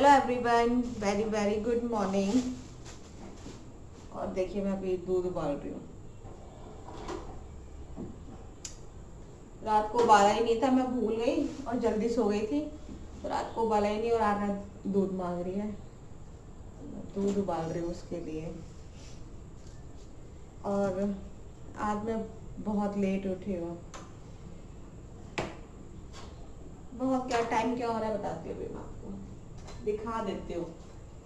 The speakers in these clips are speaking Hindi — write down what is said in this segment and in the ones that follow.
Hello everyone, very very good morning. और देखिए मैं अभी दूध उबाल रही हूँ। रात को उबाला ही नहीं था, मैं भूल गई और जल्दी सो गई थी, तो रात को उबाला ही नहीं और आज दूध मांग रही है। मैं दूध उबाल रही हूँ उसके लिए। और आज मैं बहुत लेट उठी हूँ। बहुत क्या टाइम क्या हो रहा है बताती हूँ, अभी मैं आपको दिखा देती हूँ।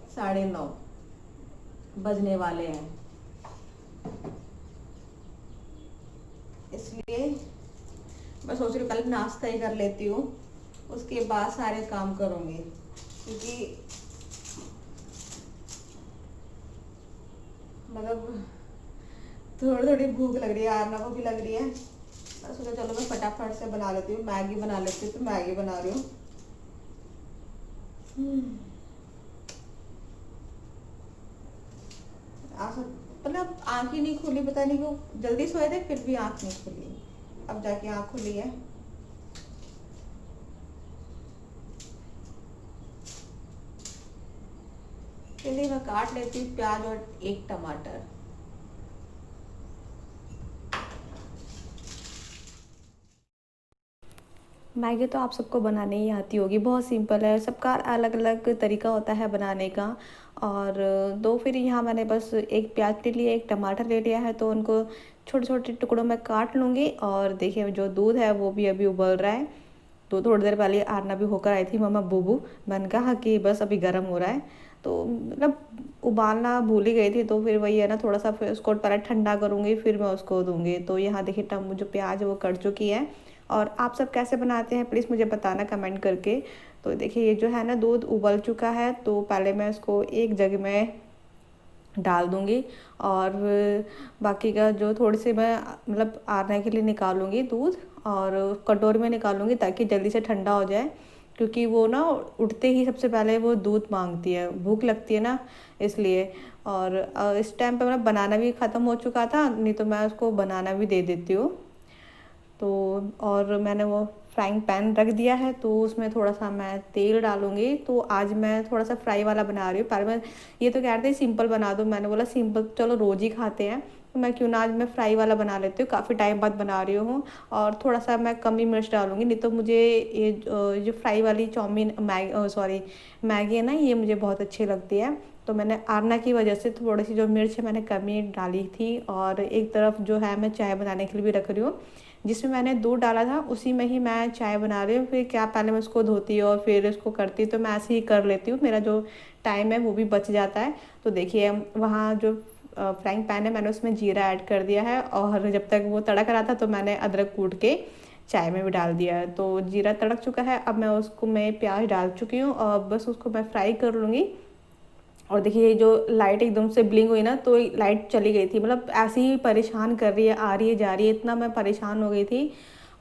9:30 बजने वाले हैं, इसलिए मैं सोच रही हूँ पहले नाश्ता ही कर लेती हूँ, उसके बाद सारे काम करूँगी। क्योंकि मतलब थोड़ी थोड़ी भूख लग रही है, आरना को भी लग रही है। मैं सोचा चलो मैं फटाफट से बना लेती हूँ, मैगी बना लेती हूँ, तो मैगी बना रही हूँ। मतलब आँख ही नहीं खुली, पता नहीं क्यों। जल्दी सोए थे फिर भी आँख नहीं खुली, अब जाके आँख खुली है। चलिए मैं काट लेती हूँ प्याज और एक टमाटर। मैगी तो आप सबको बनाने ही आती होगी, बहुत सिंपल है। सबका अलग अलग तरीका होता है बनाने का। और दो फिर यहाँ मैंने बस एक प्याज ले लिया, एक टमाटर ले लिया है, तो उनको छोटे छोटे टुकड़ों में काट लूँगी। और देखिए जो दूध है वो भी अभी उबल रहा है। तो थोड़ी देर पहले आरना भी होकर आई थी, मम्मा बूबू। मैंने कहा कि बस अभी गर्म हो रहा है, तो मतलब उबालना भूल ही गई थी। तो फिर वही है ना, थोड़ा सा फिर उसको पहले ठंडा करूँगी फिर मैं उसको दूँगी। तो यहाँ देखिए टम जो प्याज है वो कट चुकी है। और आप सब कैसे बनाते हैं प्लीज़ मुझे बताना कमेंट करके। तो देखिए ये जो है ना दूध उबल चुका है, तो पहले मैं इसको एक जग में डाल दूँगी। और बाकी का जो थोड़ी सी मैं मतलब आरने के लिए निकालूँगी दूध, और कटोरी में निकालूँगी ताकि जल्दी से ठंडा हो जाए। क्योंकि वो ना उठते ही सबसे पहले वो दूध मांगती है, भूख लगती है ना, इसलिए। और इस टाइम पे मेरा बनाना भी ख़त्म हो चुका था, नहीं तो मैं उसको बनाना भी दे देती हूँ। तो और मैंने वो फ्राइंग पैन रख दिया है, तो उसमें थोड़ा सा मैं तेल डालूँगी। तो आज मैं थोड़ा सा फ्राई वाला बना रही हूँ। पहले मैं ये तो कह रहे थे सिंपल बना दो, मैंने बोला सिंपल चलो रोज़ ही खाते हैं, तो मैं क्यों ना आज मैं फ्राई वाला बना लेती हूँ। काफ़ी टाइम बाद बना रही हूँ। और थोड़ा सा मैं कम ही मिर्च डालूँगी, नहीं तो मुझे ये जो फ्राई वाली चाउमीन सॉरी मैगी है ना, ये मुझे बहुत अच्छी लगती है। तो मैंने आरना की वजह से थोड़ी सी जो मिर्च है मैंने कम ही डाली थी। और एक तरफ जो है मैं चाय बनाने के लिए भी रख रही हूँ, जिसमें मैंने दूध डाला था उसी में ही मैं चाय बना रही हूँ। फिर क्या पहले मैं उसको धोती और फिर उसको करती, तो मैं ऐसे ही कर लेती हूँ, मेरा जो टाइम है वो भी बच जाता है। तो देखिए वहाँ जो फ्राइंग पैन है मैंने उसमें जीरा ऐड कर दिया है, और जब तक वो तड़क रहा था तो मैंने अदरक कूट के चाय में भी डाल दिया है। तो जीरा तड़क चुका है, अब मैं उसको मैं प्याज डाल चुकी हूँ और बस उसको मैं फ्राई कर लूँगी। और देखिए जो लाइट एकदम से ब्लिंक हुई ना, तो लाइट चली गई थी, मतलब ऐसे ही परेशान कर रही है, आ रही है जा रही है, इतना मैं परेशान हो गई थी।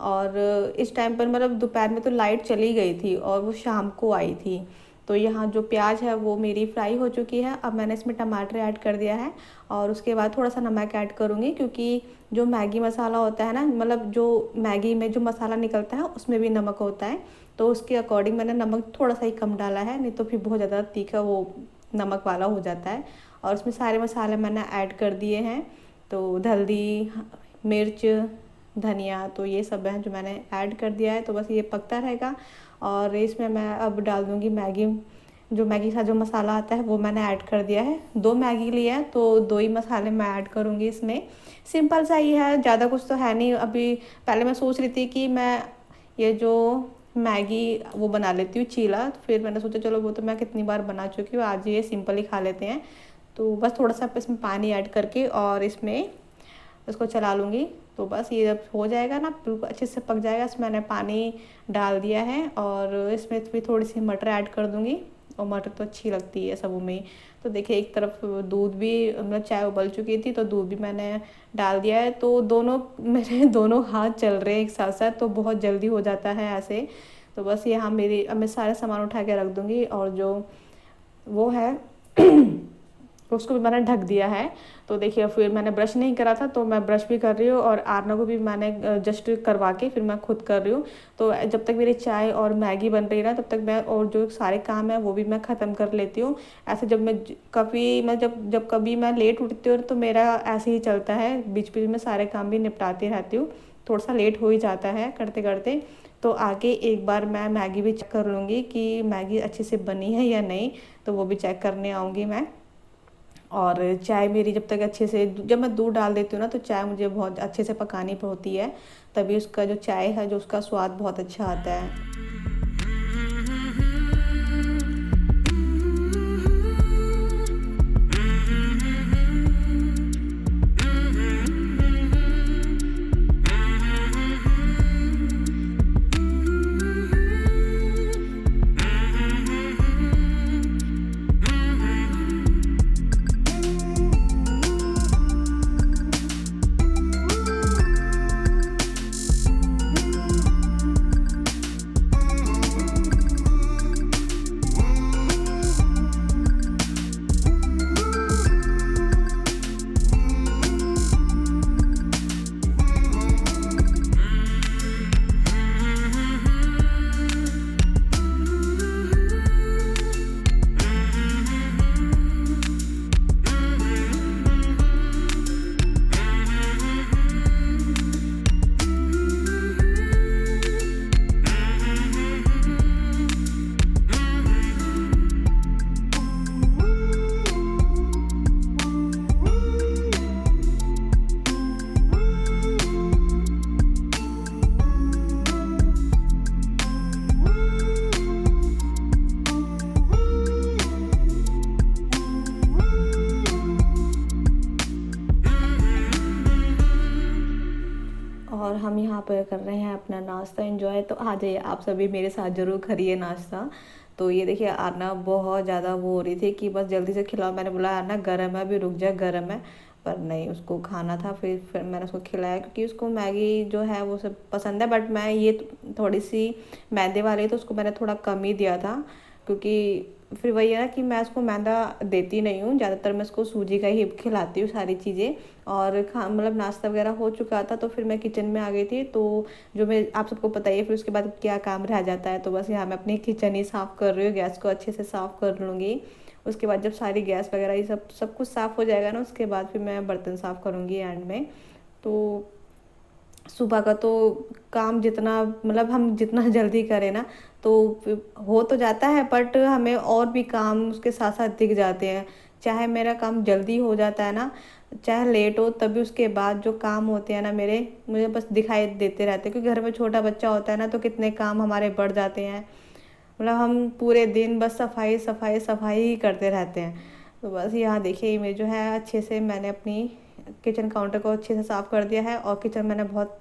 और इस टाइम पर मतलब दोपहर में तो लाइट चली गई थी और वो शाम को आई थी। तो यहाँ जो प्याज है वो मेरी फ्राई हो चुकी है, अब मैंने इसमें टमाटर ऐड कर दिया है। और उसके बाद थोड़ा सा नमक ऐड करूँगी, क्योंकि जो मैगी मसाला होता है ना, मतलब जो मैगी में जो मसाला निकलता है उसमें भी नमक होता है। तो उसके अकॉर्डिंग मैंने नमक थोड़ा सा ही कम डाला है, नहीं तो फिर बहुत ज़्यादा तीखा वो नमक वाला हो जाता है। और उसमें सारे मसाले मैंने ऐड कर दिए हैं, तो हल्दी, मिर्च, धनिया, तो ये सब है जो मैंने ऐड कर दिया है। तो बस ये पकता रहेगा। और इसमें मैं अब डाल दूँगी मैगी, जो मैगी का जो मसाला आता है वो मैंने ऐड कर दिया है। 2 मैगी लिए हैं तो 2 ही मसाले मैं ऐड करूँगी इसमें। सिंपल सा ही है, ज़्यादा कुछ तो है नहीं। अभी पहले मैं सोच रही थी कि मैं ये जो मैगी वो बना लेती हूँ चीला, तो फिर मैंने सोचा चलो वो तो मैं कितनी बार बना चुकी हूँ, आज ये सिंपल ही खा लेते हैं। तो बस थोड़ा सा इसमें पानी ऐड करके और इसमें उसको चला लूँगी। तो बस ये जब हो जाएगा ना, बिल्कुल अच्छे से पक जाएगा, इसमें मैंने पानी डाल दिया है। और इसमें भी थोड़ी सी मटर ऐड कर दूँगी, और मटर तो अच्छी लगती है सब में। तो देखिए एक तरफ दूध भी मतलब चाय उबल चुकी थी, तो दूध भी मैंने डाल दिया है। तो दोनों मेरे दोनों हाथ चल रहे हैं एक साथ साथ, तो बहुत जल्दी हो जाता है ऐसे। तो बस यहाँ मेरी अब मैं सारे सामान उठा के रख दूँगी। और जो वो है उसको भी मैंने ढक दिया है। तो देखिए फिर मैंने ब्रश नहीं करा था तो मैं ब्रश भी कर रही हूँ और आरना को भी मैंने जस्ट करवा के फिर मैं खुद कर रही हूँ। तो जब तक मेरी चाय और मैगी बन रही है ना तब तक मैं और जो सारे काम है वो भी मैं ख़त्म कर लेती हूँ। ऐसे जब मैं कभी मैं जब जब कभी मैं लेट उठती हूँ तो मेरा ऐसे ही चलता है, बीच बीच में सारे काम भी निपटाती रहती हूँ, थोड़ा सा लेट हो ही जाता है करते करते। तो आगे एक बार मैं मैगी भी चेक कर लूँगी कि मैगी अच्छे से बनी है या नहीं, तो वो भी चेक करने आऊँगी मैं। और चाय मेरी जब तक अच्छे से, जब मैं दूध डाल देती हूँ ना तो चाय मुझे बहुत अच्छे से पकानी होती है, तभी उसका जो चाय है जो उसका स्वाद बहुत अच्छा आता है। और हम यहाँ पर कर रहे हैं अपना नाश्ता एंजॉय। तो आ जाइए आप सभी मेरे साथ ज़रूर करिए नाश्ता। तो ये देखिए आरना बहुत ज़्यादा वो हो रही थी कि बस जल्दी से खिलाओ, मैंने बोला आरना गर्म है अभी रुक जा, गर्म है, पर नहीं, उसको खाना था। फिर मैंने उसको खिलाया क्योंकि उसको मैगी जो है वो सब पसंद है, बट मैं ये थोड़ी सी मैदे वाली तो उसको मैंने थोड़ा कम ही दिया था, क्योंकि फिर वही है ना कि मैं उसको मैदा देती नहीं हूँ, ज़्यादातर मैं उसको सूजी का ही खिलाती हूँ सारी चीज़ें। और खा मतलब नाश्ता वगैरह हो चुका था तो फिर मैं किचन में आ गई थी। तो जो मैं आप सबको पता ही है फिर उसके बाद क्या काम रह जाता है, तो बस यहाँ मैं अपनी किचन ही साफ़ कर रही हूँ, गैस को अच्छे से साफ़ कर लूँगी। उसके बाद जब सारी गैस वगैरह ये सब कुछ साफ़ हो जाएगा ना, उसके बाद फिर मैं बर्तन साफ़ करूँगी एंड में। तो सुबह का तो काम जितना मतलब हम जितना जल्दी करें ना तो हो तो जाता है, बट हमें और भी काम उसके साथ साथ दिख जाते हैं। चाहे मेरा काम जल्दी हो जाता है ना, चाहे लेट हो, तभी उसके बाद जो काम होते हैं ना मेरे, मुझे बस दिखाई देते रहते हैं, क्योंकि घर में छोटा बच्चा होता है ना तो कितने काम हमारे बढ़ जाते हैं। मतलब हम पूरे दिन बस सफाई सफाई सफाई ही करते रहते हैं। तो बस यहाँ देखिए इमेज जो है अच्छे से मैंने अपनी किचन काउंटर को अच्छे से साफ़ कर दिया है और किचन मैंने बहुत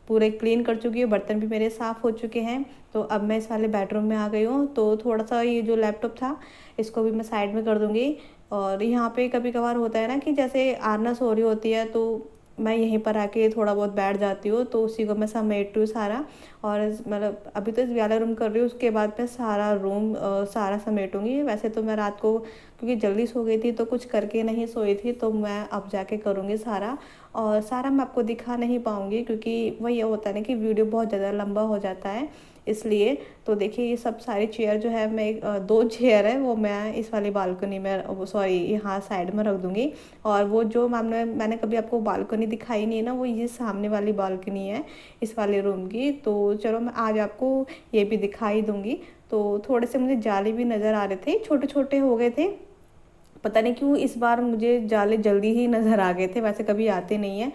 पूरे क्लीन कर चुकी हूँ, बर्तन भी मेरे साफ़ हो चुके हैं। तो अब मैं इस वाले बेडरूम में आ गई हूँ, तो थोड़ा सा ये जो लैपटॉप था इसको भी मैं साइड में कर दूँगी। और यहाँ पे कभी कभार होता है ना कि जैसे आरना सो रही होती है तो मैं यहीं पर आके थोड़ा बहुत बैठ जाती हूँ, तो उसी को मैं समेट रही हूँ सारा। और मतलब अभी तो इस वाला रूम कर रही हूँ, उसके बाद मैं सारा रूम सारा समेटूंगी। वैसे तो मैं रात को क्योंकि जल्दी सो गई थी तो कुछ करके नहीं सोई थी, तो मैं अब जाके करूँगी सारा। और सारा मैं आपको दिखा नहीं पाऊँगी क्योंकि वही होता है ना कि वीडियो बहुत ज़्यादा लंबा हो जाता है, इसलिए। तो देखिए ये सब सारी चेयर जो है मैं दो चेयर है वो मैं इस वाली बालकनी में, वो सॉरी यहाँ साइड में रख दूँगी। और वो जो मैंने कभी आपको बालकनी दिखाई नहीं है ना, वो ये सामने वाली बालकनी है इस वाले रूम की। तो चलो मैं आज आपको ये भी दिखाई दूँगी। तो थोड़े से मुझे जाले भी नज़र आ रहे थे, छोटे छोटे हो गए थे, पता नहीं क्यों इस बार मुझे जाले जल्दी ही नज़र आ गए थे, वैसे कभी आते नहीं हैं।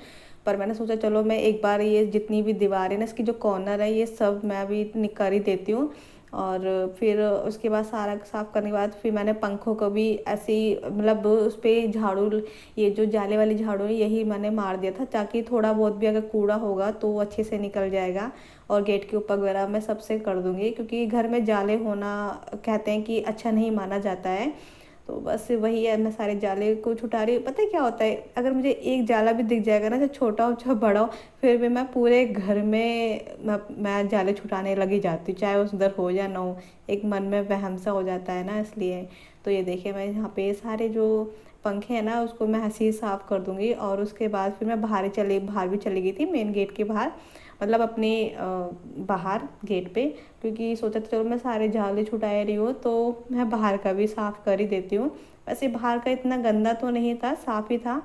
पर मैंने सोचा चलो मैं एक बार ये जितनी भी दीवारें ना इसकी जो कॉर्नर है ये सब मैं भी कर ही देती हूँ। और फिर उसके बाद सारा साफ़ करने के बाद फिर मैंने पंखों को भी ऐसे ही मतलब उस पर झाड़ू, ये जो जाले वाली झाड़ू है यही मैंने मार दिया था, ताकि थोड़ा बहुत भी अगर कूड़ा होगा तो वो अच्छे से निकल जाएगा। और गेट के ऊपर वगैरह मैं सबसे कर दूँगी, क्योंकि घर में जाले होना कहते हैं कि अच्छा नहीं माना जाता है। तो बस वही है, मैं सारे जाले को छुटा रही हूँ। पता है क्या होता है, अगर मुझे एक जाला भी दिख जाएगा ना, चाहे छोटा हो चाहे बड़ा हो, फिर भी मैं पूरे घर में मैं जाले छुटाने लगी जाती हूँ, चाहे उधर हो या ना हो, एक मन में वहम सा हो जाता है ना, इसलिए। तो ये देखिए मैं यहाँ पे सारे जो पंखे हैं ना उसको मैं ऐसे ही साफ़ कर दूँगी। और उसके बाद फिर मैं बाहर भी चली गई थी मेन गेट के बाहर, मतलब अपने बाहर गेट पे, क्योंकि सोचा था चलो मैं सारे झाड़ू छुटा रही हूँ तो मैं बाहर का भी साफ़ कर ही देती हूँ। वैसे बाहर का इतना गंदा तो नहीं था, साफ़ ही था।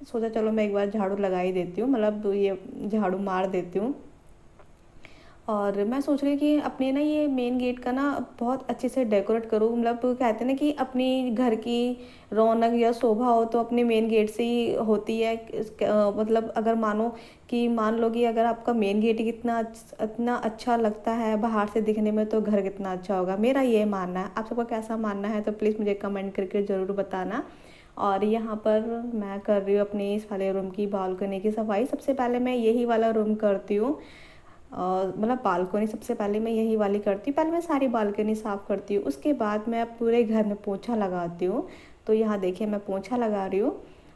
सोचा चलो मैं एक बार झाड़ू लगा ही देती हूँ, मतलब ये झाड़ू मार देती हूँ। और मैं सोच रही कि अपने ना ये मेन गेट का ना बहुत अच्छे से डेकोरेट करूँ, मतलब कहते हैं ना कि अपनी घर की रौनक या शोभा हो तो अपने मेन गेट से ही होती है। मतलब अगर मान लो कि अगर आपका मेन गेट ही इतना अच्छा लगता है बाहर से दिखने में, तो घर कितना अच्छा होगा। मेरा ये मानना है, आप सबका कैसा मानना है तो प्लीज़ मुझे कमेंट करके ज़रूर बताना। और यहाँ पर मैं कर रही हूँ अपने इस वाले रूम की बालकनी की सफाई। सबसे पहले मैं यही वाला रूम करती हूँ, मतलब बालकनी सबसे पहले मैं यही वाली करती हूँ। पहले मैं सारी बालकनी साफ़ करती हूँ, उसके बाद मैं पूरे घर में पोछा लगाती हूँ। तो यहाँ देखिए मैं पोछा लगा रही हूँ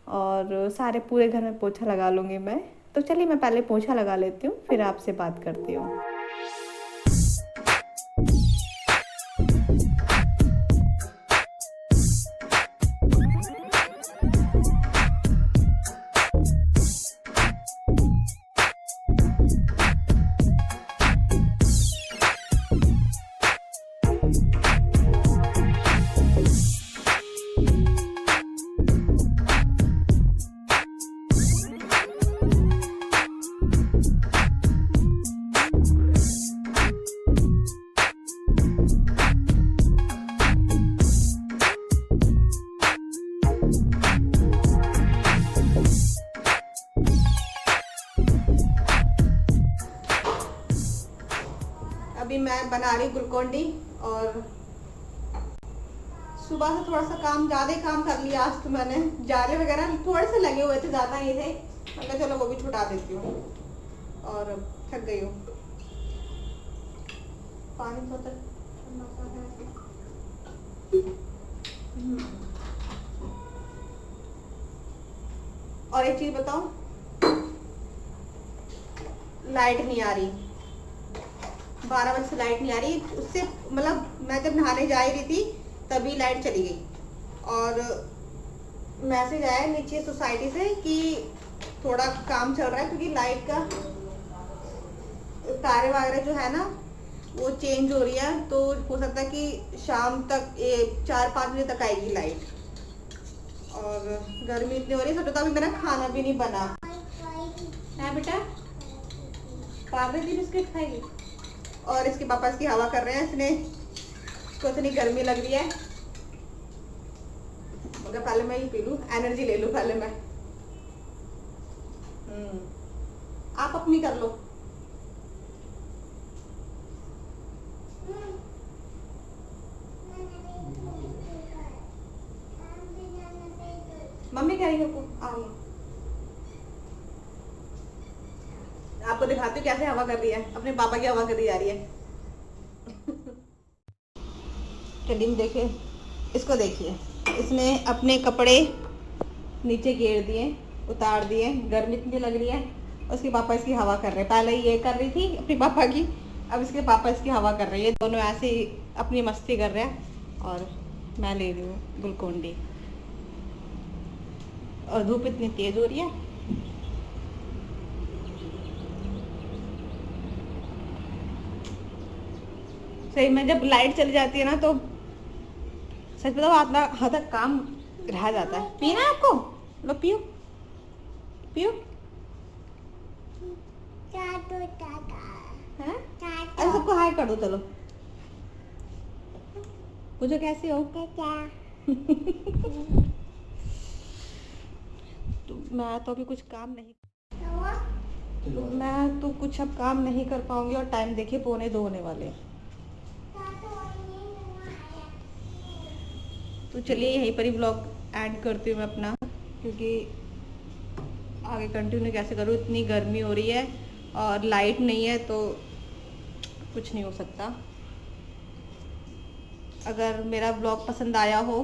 और सारे पूरे घर में पोछा लगा लूँगी मैं। तो चलिए मैं पहले पोछा लगा लेती हूँ, फिर आपसे बात करती हूँ। अभी मैं बना रही ग्लूकोन-डी और सुबह से थोड़ा सा ज़्यादा काम कर लिया आज। तो मैंने जाले वगैरह थोड़े से लगे हुए थे, ज़्यादा नहीं थे। मैं चलो वो भी छुटा देती हूँ और थक गई हूँ। पानी तो ठंडा सा है। और एक चीज़ बताऊँ, लाइट नहीं आ रही, 12 बजे से लाइट नहीं आ रही। उससे मतलब मैं जब नहाने जा रही थी तभी लाइट चली गई। और मैसेज आया नीचे सोसाइटी से कि थोड़ा काम चल रहा है, क्योंकि लाइट का तारे वगैरह जो है ना वो चेंज हो रही है। तो हो सकता है कि शाम तक 4-5 बजे तक आएगी लाइट। और गर्मी इतनी हो रही है, तो अभी मेरा खाना भी नहीं बना है। बेटा पापा जी बिस्किट खाएगी और इसके पापा इसकी हवा कर रहे हैं। इसको इतनी गर्मी लग रही है, मगर पहले मैं ये पी लूं, एनर्जी ले लूं पहले मैं। आप अपनी कर लो। मम्मी कह रही है आ रही है। आपको दिखाती हूँ कैसे हवा कर रही है, अपने पापा की हवा करी जा रही है। चलिए देखिए, इसको देखिए, इसने अपने कपड़े नीचे घेर दिए, उतार दिए। गर्मी इतनी लग रही है। उसके पापा इसकी हवा कर रहे हैं। पहले ये कर रही थी अपने पापा की, अब इसके पापा इसकी हवा कर रही है। दोनों ऐसे ही अपनी मस्ती कर रहे हैं और मैं ले रही हूँ ग्लूकोन-डी। और धूप इतनी तेज हो रही है। सही में जब लाइट चली जाती है ना तो सच बताओ आधा आधा काम रह जाता है। पीना है आपको? लो पियो पियो। अरे सबको हाय कर दो, चलो पूछो कैसे हो। तो मैं तो अभी कुछ काम नहीं कर पाऊंगी। और टाइम देखिए 1:45 होने वाले हैं। तो चलिए यहीं पर ही ब्लॉग ऐड करती हूँ मैं अपना, क्योंकि आगे कंटिन्यू कैसे करूँ, इतनी गर्मी हो रही है और लाइट नहीं है तो कुछ नहीं हो सकता। अगर मेरा ब्लॉग पसंद आया हो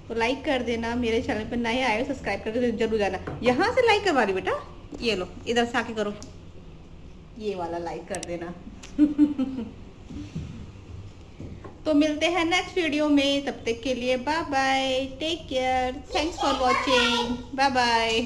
तो लाइक कर देना। मेरे चैनल पर नए आए हो सब्सक्राइब करके जरूर जाना। यहाँ से लाइक करवा रही बेटा, ये लो इधर से आके करो, ये वाला लाइक कर देना। तो मिलते हैं नेक्स्ट वीडियो में, तब तक के लिए bye bye, take care, thanks for watching, bye bye.